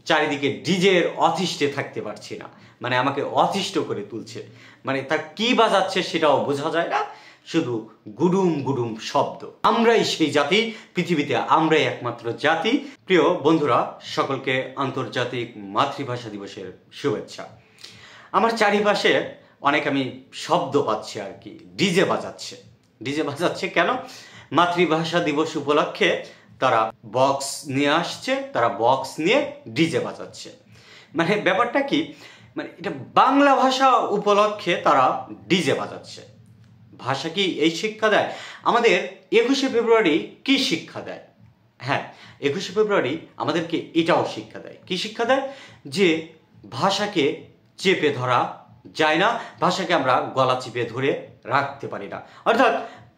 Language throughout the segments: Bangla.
চারিদিকে ডিজের অতিষ্ঠে থাকতে পারছি না, মানে আমাকে অতিষ্ঠ করে তুলছে। মানে তা কি বাজাচ্ছে সেটাও বোঝা যায় না, শুধু গুডুম গুডুম শব্দ। আমরাই সেই জাতি, পৃথিবীতে আমরাই একমাত্র জাতি। প্রিয় বন্ধুরা, সকলকে আন্তর্জাতিক মাতৃভাষা দিবসের শুভেচ্ছা। আমার চারিপাশে অনেক আমি শব্দ পাচ্ছি আর কি, ডিজে বাজাচ্ছে কেন? মাতৃভাষা দিবস উপলক্ষে তারা বক্স নিয়ে আসছে, তারা বক্স নিয়ে ডিজে বাজাচ্ছে। মানে ব্যাপারটা কি, মানে এটা বাংলা ভাষা উপলক্ষে তারা ডিজে বাজাচ্ছে। ভাষা কি এই শিক্ষা দেয়? আমাদের 21শে ফেব্রুয়ারি কি শিক্ষা দেয়? হ্যাঁ, 21শে ফেব্রুয়ারি আমাদেরকে এটাও শিক্ষা দেয়। কি শিক্ষা দেয়? যে ভাষাকে চেপে ধরা যায় না, ভাষাকে আমরা গলা চেপে ধরে রাখতে পারি না। অর্থাৎ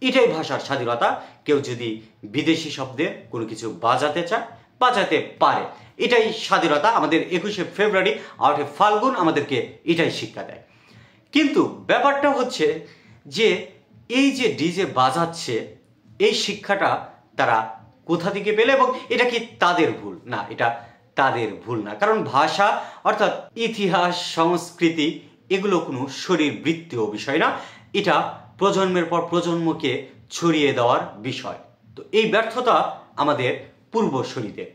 এটাই ভাষার স্বাধীনতা। কেউ যদি বিদেশি শব্দে কোনো কিছু বাজাতে চায়, বাজাতে পারে। এটাই স্বাধীনতা। আমাদের 21শে ফেব্রুয়ারি 8 ফাল্গুন আমাদেরকে এটাই শিক্ষা দেয়। কিন্তু ব্যাপারটা হচ্ছে যে এই যে ডিজে বাজাচ্ছে, এই শিক্ষাটা তারা কোথা থেকে পেলে এবং এটা কি তাদের ভুল? না, এটা তাদের ভুল না। কারণ ভাষা অর্থাৎ ইতিহাস, সংস্কৃতি এগুলো কোনো শরীরবৃত্তীয় বিষয় না, এটা প্রজন্মের পর প্রজন্মকে ছড়িয়ে দেওয়ার বিষয়। তো এই ব্যর্থতা আমাদের পূর্বসূরিদের,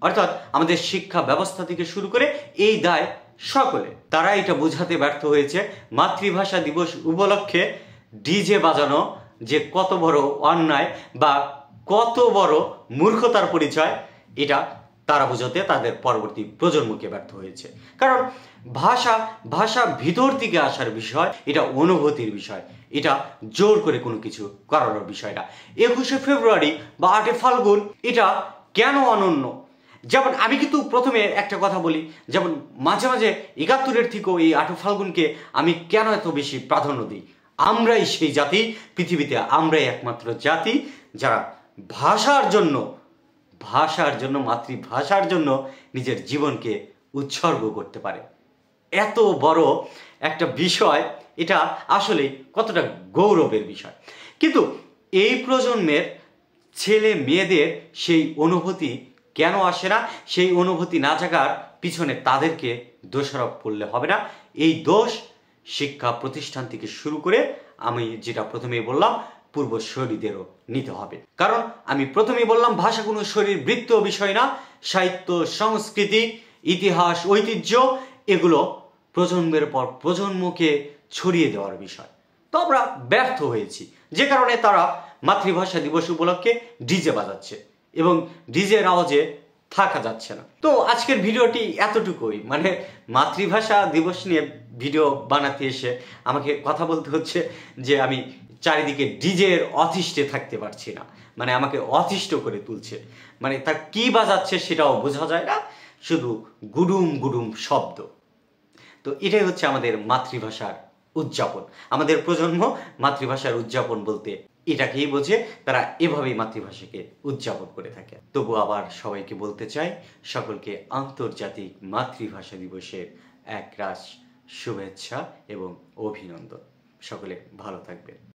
অর্থাৎ আমাদের শিক্ষা ব্যবস্থা থেকে শুরু করে এই দায় সকলে। তারা এটা বোঝাতে ব্যর্থ হয়েছে মাতৃভাষা দিবস উপলক্ষে ডিজে বাজানো যে কত বড় অন্যায় বা কত বড় মূর্খতার পরিচয়, এটা তারা বোঝাতে তাদের পরবর্তী প্রজন্মকে ব্যর্থ হয়েছে। কারণ ভাষা ভিতর থেকে আসার বিষয়, এটা অনুভূতির বিষয়, এটা জোর করে কোনো কিছু করানোর বিষয় না। 21শে ফেব্রুয়ারি বা 8 ফাল্গুন এটা কেন অনন্য? যেমন আমি কিন্তু প্রথমে একটা কথা বলি, যেমন মাঝে মাঝে 71-এর থেকেও এই 8 ফাল্গুনকে আমি কেন এত বেশি প্রাধান্য দিই। আমরাই সেই জাতি, পৃথিবীতে আমরাই একমাত্র জাতি যারা ভাষার জন্য মাতৃভাষার জন্য নিজের জীবনকে উৎসর্গ করতে পারে। এত বড় একটা বিষয়, এটা আসলে কতটা গৌরবের বিষয়। কিন্তু এই প্রজন্মের ছেলে মেয়েদের সেই অনুভূতি কেন আসে না? সেই অনুভূতি না জাগার পিছনে তাদেরকে দোষারোপ করলে হবে না। এই দোষ শিক্ষা প্রতিষ্ঠান থেকে শুরু করে, আমি যেটা প্রথমেই বললাম, পূর্বসূরিদেরও নিতে হবে। কারণ আমি প্রথমেই বললাম ভাষা কোনো শরীরবৃত্তীয় বিষয় না। সাহিত্য, সংস্কৃতি, ইতিহাস, ঐতিহ্য এগুলো প্রজন্মের পর প্রজন্মকে ছড়িয়ে দেওয়ার বিষয়। তো আমরা ব্যর্থ হয়েছি, যে কারণে তারা মাতৃভাষা দিবস উপলক্ষে ডিজে বাজাচ্ছে এবং ডিজের আওয়াজে থাকা যাচ্ছে না। তো আজকের ভিডিওটি এতটুকুই। মানে মাতৃভাষা দিবস নিয়ে ভিডিও বানাতে এসে আমাকে কথা বলতে হচ্ছে যে আমি চারিদিকে ডিজের অতিষ্ঠে থাকতে পারছি না, মানে আমাকে অতিষ্ঠ করে তুলছে। মানে তা কি বাজাচ্ছে সেটাও বোঝা যায় না, শুধু গুডুম গুডুম শব্দ। তো এটাই হচ্ছে আমাদের মাতৃভাষার উদযাপন। আমাদের প্রজন্ম মাতৃভাষার উদযাপন বলতে এটাকেই বোঝে, তারা এভাবেই মাতৃভাষাকে উদযাপন করে থাকে। তবু আবার সবাইকে বলতে চাই, সকলকে আন্তর্জাতিক মাতৃভাষা দিবসের একরাশ শুভেচ্ছা এবং অভিনন্দন। সকলে ভালো থাকবেন।